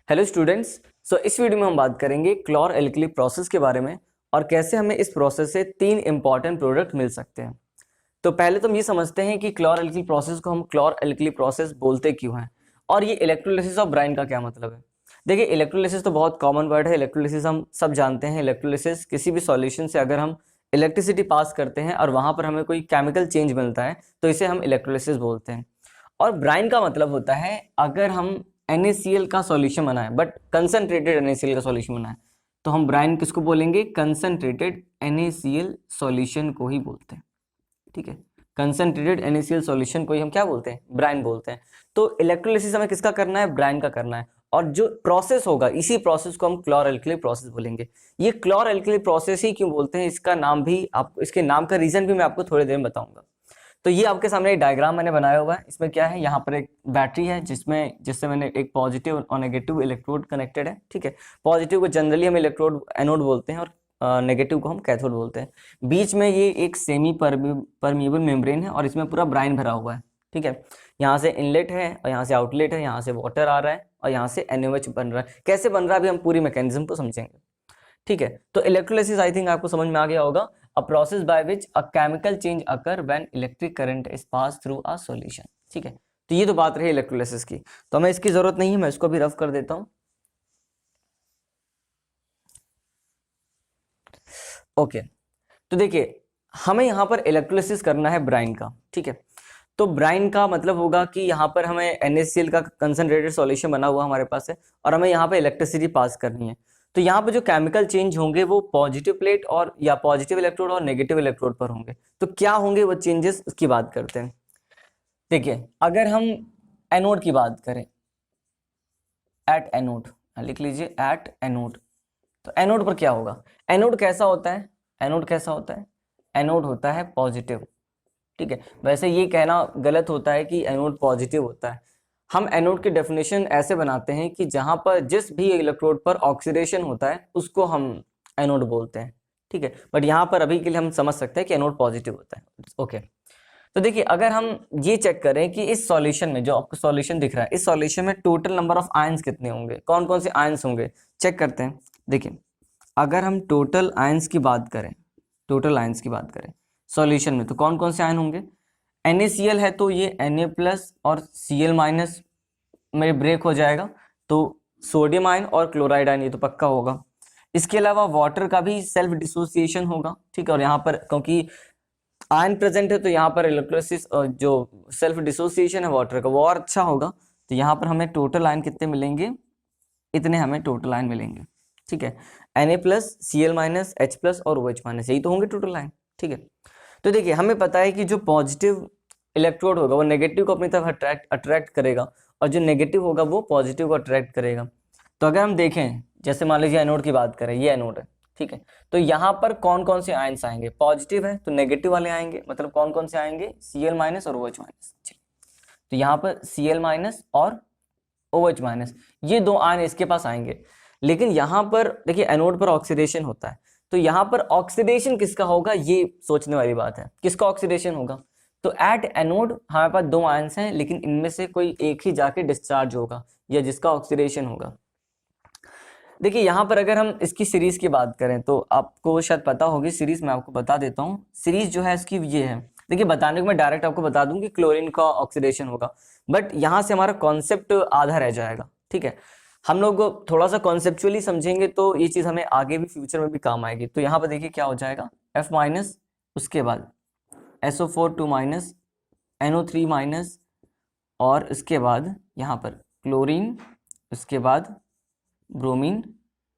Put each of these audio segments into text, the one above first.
Hello students. इस video में हम बात करेंगे क्लोर एल्कली प्रोसेस के बारे में और कैसे हमें इस प्रोसेस से 3 इंपॉर्टेंट प्रोडक्ट मिल सकते हैं। तो पहले तो हम ये समझते हैं कि क्लोर एल्कली प्रोसेस को हम क्लोर एल्कली प्रोसेस बोलते क्यों हैं और ये इलेक्ट्रोलिसिस ऑफ ब्राइन का क्या मतलब है। देखिए, इलेक्ट्रोलिसिस तो बहुत कॉमन वर्ड है। इलेक्ट्रोलिसिस हम सब जानते हैं। इलेक्ट्रोलिसिस किसी भी सॉल्यूशन से अगर हम इलेक्ट्रिसिटी पास करते हैं और वहां पर हमें कोई केमिकल चेंज मिलता है तो इसे हम इलेक्ट्रोलिसिस बोलते हैं। और ब्राइन का मतलब होता है अगर हम NaCl का सॉल्यूशन बनाए, बट कंसंट्रेटेड NaCl का सॉल्यूशन बनाए, तो हम ब्राइन किसको बोलेंगे? कंसंट्रेटेड NaCl सॉल्यूशन को ही बोलते हैं। ठीक है, कंसंट्रेटेड NaCl सॉल्यूशन को ही हम क्या बोलते हैं? ब्राइन बोलते हैं। तो इलेक्ट्रोलिसिस हमें किसका करना है? ब्राइन का करना है। और जो प्रोसेस होगा इसी प्रोसेस को हम क्लोर एल्कली प्रोसेस बोलेंगे। ये क्लोर एल्कली प्रोसेस ही क्यों बोलते हैं, इसका नाम भी आपको, इसके नाम का रीजन भी मैं आपको थोड़ी देर में बताऊंगा। तो ये आपके सामने एक डायग्राम मैंने बनाया हुआ है। इसमें क्या है, यहाँ पर एक बैटरी है जिससे मैंने एक पॉजिटिव और नेगेटिव इलेक्ट्रोड कनेक्टेड है। ठीक है, पॉजिटिव को जनरली हम इलेक्ट्रोड एनोड बोलते हैं और नेगेटिव को हम कैथोड बोलते हैं। बीच में ये एक सेमी परमिएबल मेम्ब्रेन है और इसमें पूरा ब्राइन भरा हुआ है। ठीक है, यहाँ से इनलेट है और यहाँ से आउटलेट है, यहाँ से वाटर आ रहा है और यहाँ से NaOH बन रहा है। कैसे बन रहा है अभी हम पूरी मैकेनिज्म को समझेंगे। ठीक है, तो इलेक्ट्रोलिसिस आई थिंक आपको समझ में आ गया होगा। A process by which a chemical change occur when electric current is passed through a solution। ठीक है, तो ये तो बात रही इलेक्ट्रोलिसिस की। तो हमें इसकी जरूरत नहीं है, मैं इसको भी रफ कर देता हूं। ओके, तो देखिए हमें यहाँ पर इलेक्ट्रोलिसिस करना है ब्राइन का। ठीक है, तो ब्राइन का मतलब होगा कि यहाँ पर हमें NaCl का कंसंट्रेटेड सॉल्यूशन बना हुआ हमारे पास है और हमें यहाँ पे इलेक्ट्रिसिटी पास करनी है। तो यहाँ पर जो केमिकल चेंज होंगे वो पॉजिटिव प्लेट और या पॉजिटिव इलेक्ट्रोड और नेगेटिव इलेक्ट्रोड पर होंगे। तो क्या होंगे वो चेंजेस, उसकी बात करते हैं। देखिए, अगर हम एनोड की बात करें, एट एनोड लिख लीजिए, एट एनोड। तो एनोड पर क्या होगा? एनोड कैसा होता है? एनोड कैसा होता है? एनोड होता है पॉजिटिव। ठीक है, वैसे ये कहना गलत होता है कि एनोड पॉजिटिव होता है। हम एनोड की डेफिनेशन ऐसे बनाते हैं कि जहां पर जिस भी इलेक्ट्रोड पर ऑक्सीडेशन होता है उसको हम एनोड बोलते हैं। ठीक है, बट यहाँ पर अभी के लिए हम समझ सकते हैं कि एनोड पॉजिटिव होता है। ओके, तो देखिए अगर हम ये चेक करें कि इस सॉल्यूशन में, जो आपको सॉल्यूशन दिख रहा है, इस सॉल्यूशन में टोटल नंबर ऑफ आयंस कितने होंगे, कौन कौन से आयंस होंगे, चेक करते हैं। देखिए, अगर हम टोटल आयंस की बात करें, टोटल आयंस की बात करें सॉल्यूशन में, तो कौन कौन से आयन होंगे? NaCl है तो ये Na+ और Cl- में ब्रेक हो जाएगा, तो सोडियम आयन और क्लोराइड आयन ये तो पक्का होगा। इसके अलावा वाटर का भी सेल्फ डिसोसिएशन होगा। ठीक है, और यहाँ पर क्योंकि आयन प्रेजेंट है तो यहाँ पर इलेक्ट्रोलिसिस जो सेल्फ डिसोसिएशन है वाटर का वो और अच्छा होगा। तो यहाँ पर हमें टोटल आयन कितने मिलेंगे? इतने हमें टोटल आयन मिलेंगे। ठीक है, Na+, Cl-, H+ और OH- यही तो होंगे टोटल आयन। ठीक है, तो देखिए हमें पता है कि जो पॉजिटिव इलेक्ट्रोड होगा वो नेगेटिव को अपनी तरफ अट्रैक्ट करेगा और जो नेगेटिव होगा वो पॉजिटिव को अट्रैक्ट करेगा। तो अगर हम देखें, जैसे मान लीजिए एनोड की बात करें, ये एनोड है। ठीक है, तो यहाँ पर कौन कौन से आयंस आएंगे? पॉजिटिव है तो नेगेटिव वाले आएंगे, मतलब कौन कौन से आएंगे? Cl- और OH-। तो यहाँ पर Cl- और OH-, ये दो आयन इसके पास आएंगे। लेकिन यहाँ पर देखिए एनोड पर ऑक्सीडेशन होता है, तो यहाँ पर ऑक्सीडेशन किसका होगा ये सोचने वाली बात है। किसका ऑक्सीडेशन होगा? तो एट एनोड हमारे पास दो आयंस हैं, लेकिन इनमें से कोई एक ही जाके डिस्चार्ज होगा या जिसका ऑक्सीडेशन होगा। देखिए यहाँ पर अगर हम इसकी सीरीज की बात करें तो आपको शायद पता होगी, सीरीज मैं आपको बता देता हूँ। सीरीज जो है इसकी ये है। देखिए, बताने को मैं डायरेक्ट आपको बता दूं कि क्लोरीन का ऑक्सीडेशन होगा, बट यहाँ से हमारा कॉन्सेप्ट आधा रह जाएगा। ठीक है, हम लोग थोड़ा सा कॉन्सेप्चुअली समझेंगे तो ये चीज हमें आगे भी फ्यूचर में भी काम आएगी। तो यहाँ पर देखिए क्या हो जाएगा, F-, उसके बाद SO4 2-, NO3-, और इसके बाद यहाँ पर क्लोरीन, उसके बाद ब्रोमीन।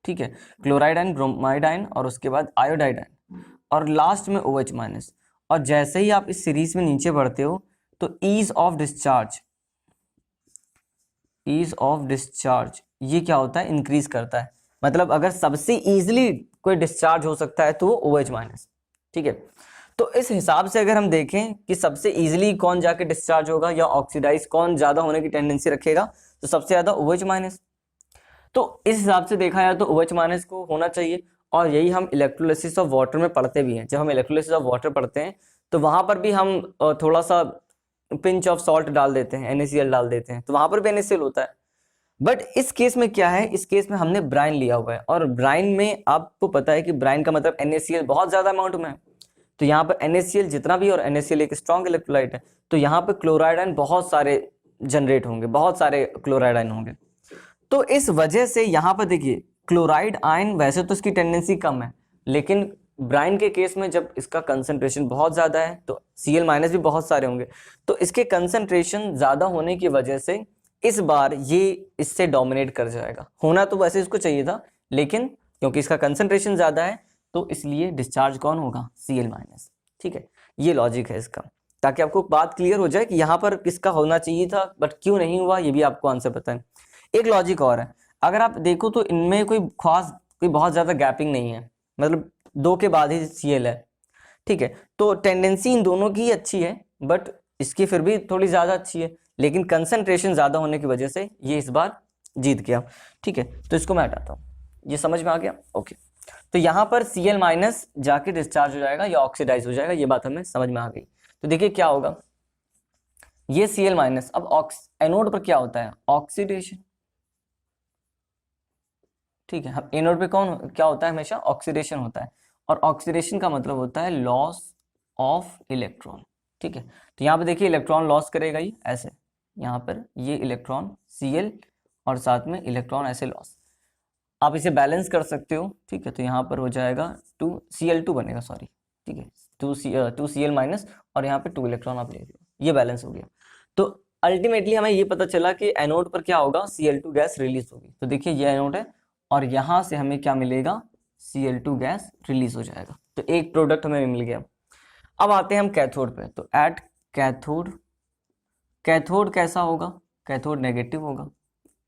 ठीक है, क्लोराइड आयन, ब्रोमाइड आयन और उसके बाद आयोडाइड आयन और लास्ट में OH-। और जैसे ही आप इस सीरीज में नीचे बढ़ते हो तो ease of discharge, ease of discharge ये क्या होता है? इंक्रीज करता है। मतलब अगर सबसे इजीली कोई डिस्चार्ज हो सकता है तो वो OH-। ठीक है, तो इस हिसाब से अगर हम देखें कि सबसे इजीली कौन जाके डिस्चार्ज होगा या ऑक्सीडाइज कौन ज्यादा होने की टेंडेंसी रखेगा, तो सबसे ज्यादा OH-। तो इस हिसाब से देखा जाए तो OH- को होना चाहिए। और यही हम इलेक्ट्रोलिसिस ऑफ वाटर में पढ़ते भी हैं। जब हम इलेक्ट्रोलिसिस ऑफ वाटर पढ़ते हैं तो वहां पर भी हम थोड़ा सा पिंच ऑफ सॉल्ट डाल देते हैं, NaCl डाल देते हैं, तो वहां पर भी NaCl होता है। बट इस केस में क्या है, इस केस में हमने ब्राइन लिया हुआ है, और ब्राइन में आपको पता है कि ब्राइन का मतलब NaCl बहुत ज्यादा अमाउंट में है, तो यहाँ पर NaCl जितना भी, और NaCl एक स्ट्रॉन्ग इलेक्ट्रोलाइट है, तो यहाँ पर क्लोराइड आयन बहुत सारे जनरेट होंगे, बहुत सारे क्लोराइड आयन होंगे। तो इस वजह से यहाँ पर देखिए क्लोराइड आयन वैसे तो इसकी टेंडेंसी कम है, लेकिन ब्राइन के केस में जब इसका कंसंट्रेशन बहुत ज्यादा है तो Cl- भी बहुत सारे होंगे, तो इसके कंसंट्रेशन ज्यादा होने की वजह से इस बार ये इससे डोमिनेट कर जाएगा। होना तो वैसे इसको चाहिए था, लेकिन क्योंकि इसका कंसंट्रेशन ज्यादा है तो इसलिए डिस्चार्ज कौन होगा, Cl-। ठीक है, ये लॉजिक है इसका, ताकि आपको बात क्लियर हो जाए कि यहाँ पर किसका होना चाहिए था बट क्यों नहीं हुआ, ये भी आपको आंसर पता है। एक लॉजिक और है, अगर आप देखो तो इनमें कोई खास कोई बहुत ज्यादा गैपिंग नहीं है, मतलब 2 के बाद ही Cl है। ठीक है, तो टेंडेंसी इन दोनों की अच्छी है, बट इसकी फिर भी थोड़ी ज्यादा अच्छी है, लेकिन कंसंट्रेशन ज्यादा होने की वजह से ये इस बार जीत गया। ठीक है, तो इसको मैं हटाता हूँ, ये समझ में आ गया। ओके, तो यहाँ पर Cl- जाके डिस्चार्ज हो जाएगा या ऑक्सीडाइज हो जाएगा, ये बात हमें समझ में आ गई। तो देखिए क्या होगा, ये Cl-, अब एनोड पर क्या होता है, ऑक्सीडेशन। ठीक है, हम एनोड पे कौन क्या होता है, हमेशा ऑक्सीडेशन होता है, और ऑक्सीडेशन का मतलब होता है लॉस ऑफ इलेक्ट्रॉन। ठीक है, तो यहाँ पे देखिए इलेक्ट्रॉन लॉस करेगा ये ऐसे, यहाँ पर ये इलेक्ट्रॉन Cl और साथ में इलेक्ट्रॉन ऐसे लॉस, आप इसे बैलेंस कर सकते हो। ठीक है, तो यहाँ पर हो जाएगा 2Cl2 बनेगा, सॉरी। ठीक है, 2Cl- और यहाँ पे 2 इलेक्ट्रॉन आप ले लो, ये बैलेंस हो गया। तो अल्टीमेटली हमें ये पता चला कि एनोड पर क्या होगा, Cl2 गैस रिलीज होगी। तो देखिए ये एनोड है और यहाँ से हमें क्या मिलेगा, Cl2 गैस रिलीज हो जाएगा, तो एक प्रोडक्ट हमें मिल गया। अब आते हैं हम कैथोड पे, तो एट कैथोड, कैथोड कैसा होगा, कैथोड नेगेटिव होगा।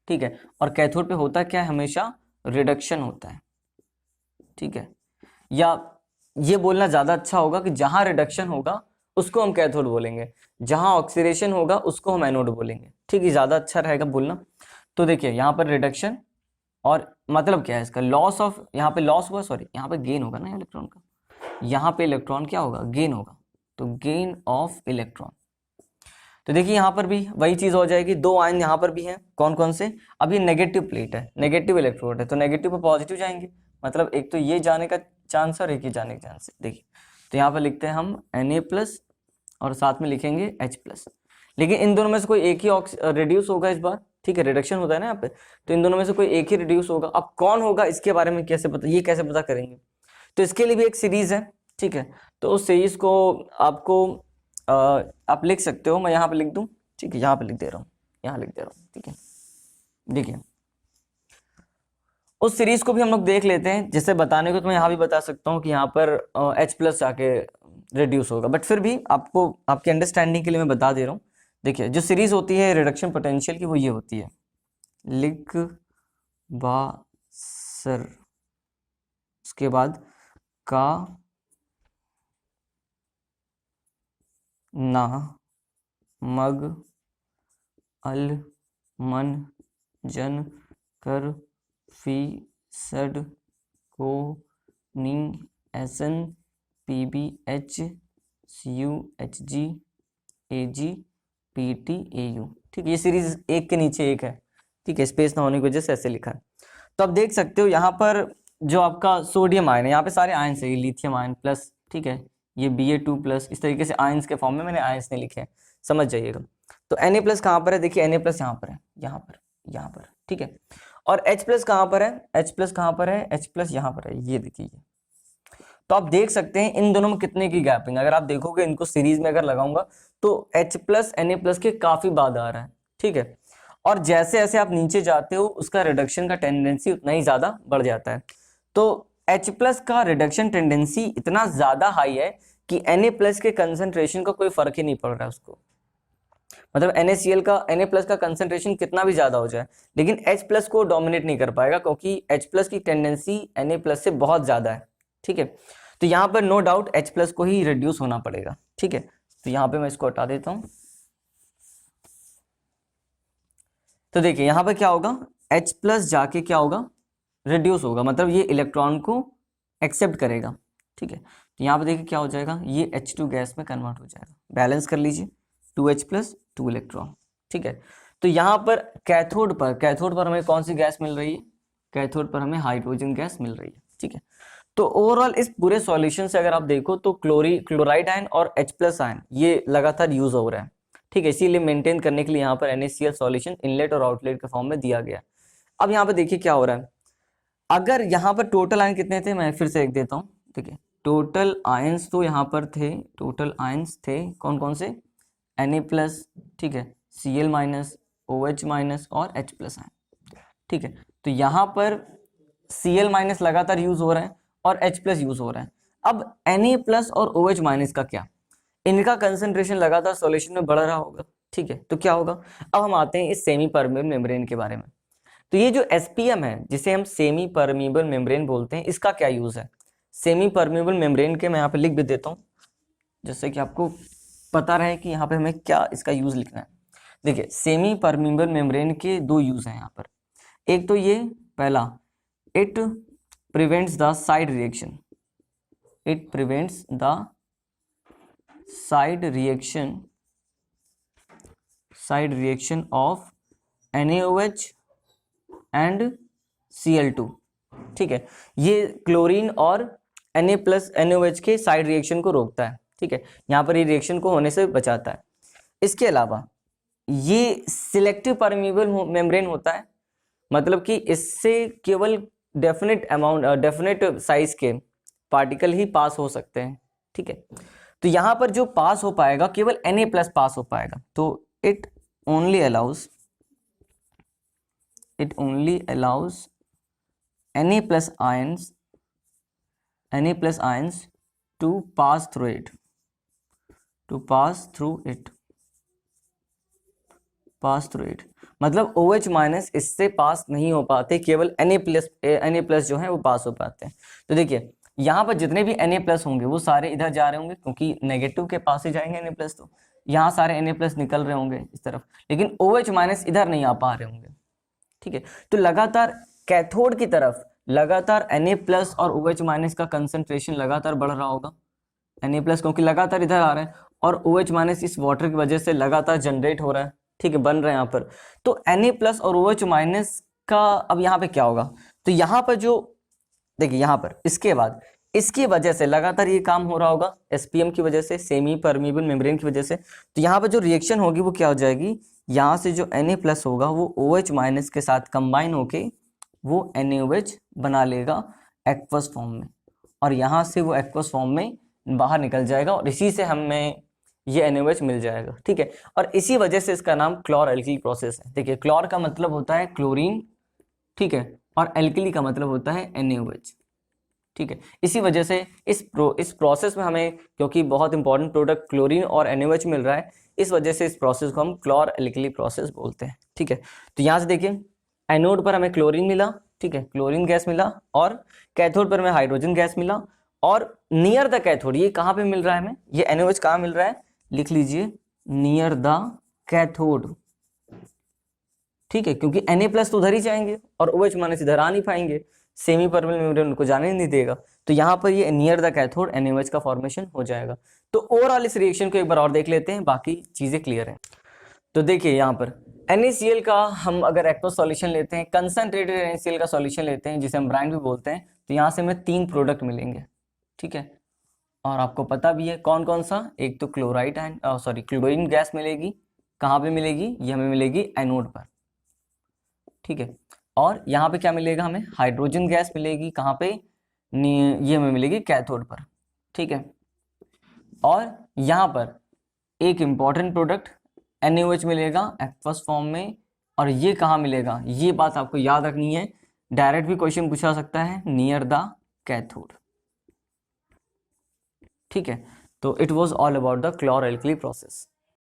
ठीक है, और कैथोड पे होता क्या है, हमेशा रिडक्शन होता है। ठीक है, या ये बोलना ज्यादा अच्छा होगा कि जहां रिडक्शन होगा उसको हम कैथोड बोलेंगे, जहां ऑक्सीडेशन होगा उसको हम एनोड बोलेंगे। ठीक है, ज्यादा अच्छा रहेगा बोलना। तो देखिए यहाँ पर रिडक्शन, और मतलब क्या है इसका, लॉस ऑफ, यहाँ पे लॉस हुआ, सॉरी यहाँ पे गेन होगा ना इलेक्ट्रॉन का, यहाँ पे इलेक्ट्रॉन क्या होगा, गेन होगा, तो गेन ऑफ इलेक्ट्रॉन। तो देखिए यहाँ पर भी वही चीज हो जाएगी, 2 आयन यहाँ पर भी हैं, कौन कौन से, अब ये नेगेटिव प्लेट है, नेगेटिव इलेक्ट्रोड है, तो नेगेटिव पे पॉजिटिव जाएंगे, मतलब एक तो ये जाने का चांस है और एक ये जाने का चांस है। देखिए तो यहाँ पर लिखते हैं हम Na+ और साथ में लिखेंगे H+, लेकिन इन दोनों में से कोई एक ही रिड्यूस होगा इस बार। ठीक है, रिडक्शन होता है ना यहाँ पे, तो इन दोनों में से कोई एक ही रिड्यूस होगा। अब कौन होगा इसके बारे में कैसे पता, ये कैसे पता करेंगे, तो इसके लिए भी एक सीरीज है। ठीक है, तो उस सीरीज को आपको आप लिख सकते हो, मैं यहाँ पे लिख दूं। ठीक है, यहाँ पे लिख दे रहा हूँ, यहाँ लिख दे रहा हूँ। ठीक है, देखिए उस सीरीज को भी हम लोग देख लेते हैं, जिससे बताने को तो मैं यहाँ भी बता सकता हूँ कि यहाँ पर H+ जाके रिड्यूस होगा, बट फिर भी आपको आपके अंडरस्टैंडिंग के लिए मैं बता दे रहा हूँ। देखिए जो सीरीज होती है रिडक्शन पोटेंशियल की, वो ये होती है, लिख बा सर, उसके बाद का ना मग अल मन जन कर फी सड को नी एसन PbH CuHg Ag PtAu। ठीक है, ये सीरीज एक के नीचे एक है। ठीक है, स्पेस ना होने की वजह से ऐसे लिखा है। तो आप देख सकते हो यहाँ पर जो आपका सोडियम आयन है, यहाँ पे सारे आयन्स है, लिथियम आयन प्लस, ठीक है, ये Ba2+, इस तरीके से आयन्स के फॉर्म में मैंने आयन्स नहीं लिखे हैं, समझ जाइएगा। तो Na+ कहाँ पर है, देखिए Na+ यहाँ पर है, यहाँ पर, यहाँ पर। ठीक है, और H+ कहाँ पर है, H+ कहाँ पर है, H+ यहाँ पर है, ये देखिए। तो आप देख सकते हैं इन दोनों में कितने की गैपिंग, अगर आप देखोगे इनको सीरीज में अगर लगाऊंगा तो H+ Na+ के काफी बाद आ रहा है। ठीक है, और जैसे जैसे आप नीचे जाते हो उसका रिडक्शन का टेंडेंसी उतना ही ज्यादा बढ़ जाता है। तो H+ का रिडक्शन टेंडेंसी इतना ज्यादा हाई है कि Na+ के कंसंट्रेशन का कोई फर्क ही नहीं पड़ रहा है उसको, मतलब NaCl का Na+ का कंसंट्रेशन कितना भी ज्यादा हो जाए, लेकिन H+ को डोमिनेट नहीं कर पाएगा, क्योंकि H+ की टेंडेंसी Na+ से बहुत ज्यादा है। ठीक है, तो यहाँ पर नो डाउट H+ को ही रिड्यूस होना पड़ेगा। ठीक है, तो यहाँ पे मैं इसको हटा देता हूं। तो देखिए यहाँ पर क्या होगा, H+ जाके क्या होगा, रिड्यूस होगा, मतलब ये इलेक्ट्रॉन को एक्सेप्ट करेगा। ठीक है, तो यहाँ पे देखिए क्या हो जाएगा, ये H2 गैस में कन्वर्ट हो जाएगा, बैलेंस कर लीजिए, 2H+ 2 इलेक्ट्रॉन। ठीक है, तो यहाँ पर कैथोड पर हमें कौन सी गैस मिल रही है? कैथोड पर हमें हाइड्रोजन गैस मिल रही है, ठीक है। तो ओवरऑल इस पूरे सॉल्यूशन से अगर आप देखो तो क्लोराइड आयन और H+ आयन ये लगातार यूज हो रहा है, ठीक है। इसीलिए मेंटेन करने के लिए यहाँ पर NaCl सॉल्यूशन इनलेट और आउटलेट के फॉर्म में दिया गया। अब यहाँ पर देखिए क्या हो रहा है, अगर यहाँ पर टोटल आयन कितने थे, मैं फिर से एक देता हूँ, ठीक है। टोटल आयंस तो यहाँ पर थे, टोटल आयंस थे कौन कौन से? Na+, ठीक है, Cl-, OH- और H+ आयन, ठीक है। तो यहाँ पर Cl- लगातार यूज हो रहा है और H+ यूज हो रहा है। अब Na+ और OH- का क्या? इनका कंसंट्रेशन लगातार सॉल्यूशन में बढ़ रहा होगा, ठीक है। तो क्या होगा, अब हम आते हैं इस सेमी परमेबल मेम्ब्रेन के बारे में। तो ये जो SPM है, जिसे हम सेमी परमेबल मेम्ब्रेन बोलते हैं, इसका क्या यूज है? सेमी परमेबल मेम्ब्रेन के मैं यहाँ पे लिख भी देता हूँ, जैसे कि आपको पता रहे कि यहाँ पे हमें क्या इसका यूज लिखना है। देखिए, सेमी परमेबल मेम्ब्रेन के दो यूज हैं यहाँ पर। एक तो ये पहला, it prevents the side reaction, it prevents the side reaction of NaOH and Cl2, ठीक है। ये क्लोरीन और Na+ NaOH के साइड रिएक्शन को रोकता है, ठीक है। यहाँ पर ये रिएक्शन को होने से बचाता है। इसके अलावा ये सिलेक्टिव परमेबल मेम्ब्रेन होता है, मतलब कि इससे केवल डेफिनेट साइज के पार्टिकल ही पास हो सकते हैं, ठीक है। तो यहाँ पर जो पास हो पाएगा केवल Na+ पास हो पाएगा। तो it only allows Na+ ions to pass through it, मतलब OH- इससे पास नहीं हो पाते, केवल Na+ जो है वो पास हो पाते हैं। तो देखिए, यहाँ पर जितने भी Na+ होंगे वो सारे इधर जा रहे होंगे, क्योंकि नेगेटिव के पास ही जाएंगे Na+, तो यहाँ सारे Na+ निकल रहे होंगे इस तरफ, लेकिन OH- इधर नहीं आ पा रहे होंगे, ठीक है। तो लगातार कैथोड की तरफ लगातार Na+ और OH- का कंसंट्रेशन लगातार बढ़ रहा होगा। Na+ क्योंकि लगातार इधर आ रहा है और OH- इस वाटर की वजह से लगातार जनरेट हो रहा है, ठीक है, बन रहा है यहाँ पर। तो Na+ और OH- का अब यहाँ पे क्या होगा, तो यहाँ पर जो देखिए, यहाँ पर इसके बाद इसकी वजह से लगातार ये काम हो रहा होगा SPM की वजह से, सेमी परमेबल मेम्ब्रेन की वजह से। तो यहाँ पर जो रिएक्शन होगी वो क्या हो जाएगी, यहाँ से जो Na+ होगा वो OH- के साथ कंबाइन होके वो NaOH बना लेगा एक्वस फॉर्म में, और यहाँ से वो एक्वस फॉर्म में बाहर निकल जाएगा और इसी से हमें ये NaOH मिल जाएगा, ठीक है। और इसी वजह से इसका नाम क्लोर एल्किली प्रोसेस है। देखिए, क्लोर का मतलब होता है क्लोरीन, ठीक है, और एल्किली का मतलब होता है NaOH, ठीक है। इसी वजह से इस प्रोसेस में हमें, क्योंकि बहुत इंपॉर्टेंट प्रोडक्ट क्लोरीन और NaOH मिल रहा है, इस वजह से इस प्रोसेस को हम क्लोर एल्किली प्रोसेस बोलते हैं, ठीक है। तो यहाँ से देखिए, एनोड पर हमें क्लोरीन मिला, ठीक है, क्लोरीन गैस मिला, और कैथोड पर हमें हाइड्रोजन गैस मिला। और नियर द कैथोड ये कहाँ पे मिल रहा है हमें, ये NaOH कहाँ मिल रहा है, लिख लीजिए नियर द कैथोड, ठीक है, क्योंकि Na+ तो उधर ही जाएंगे और OH- इधर आ नहीं पाएंगे, सेमी परमेबल मेम्ब्रेन उनको जाने नहीं देगा। तो यहाँ पर ये नियर द कैथोड NaOH का फॉर्मेशन हो जाएगा। तो ओवरऑल इस रिएक्शन को एक बार और देख लेते हैं, बाकी चीजें क्लियर हैं। तो देखिए, यहाँ पर NaCl का हम अगर एक्वस सॉल्यूशन लेते हैं, कंसंट्रेटेड NaCl का सॉल्यूशन लेते हैं, जिसे हम ब्रांड भी बोलते हैं, तो यहाँ से हमें 3 प्रोडक्ट मिलेंगे, ठीक है। और आपको पता भी है कौन कौन सा, एक तो क्लोरीन गैस मिलेगी, कहाँ पे मिलेगी, ये हमें मिलेगी एनोड पर, ठीक है। और यहाँ पे क्या मिलेगा, हमें हाइड्रोजन गैस मिलेगी, कहाँ पे, ये हमें मिलेगी कैथोड पर, ठीक है। और यहाँ पर एक इंपॉर्टेंट प्रोडक्ट NaOH मिलेगा एक्वस फॉर्म में, और ये कहाँ मिलेगा, ये बात आपको याद रखनी है, डायरेक्ट भी क्वेश्चन पूछा सकता है, नियर द कैथोड, ठीक है। तो it was all about the chlor alkali process.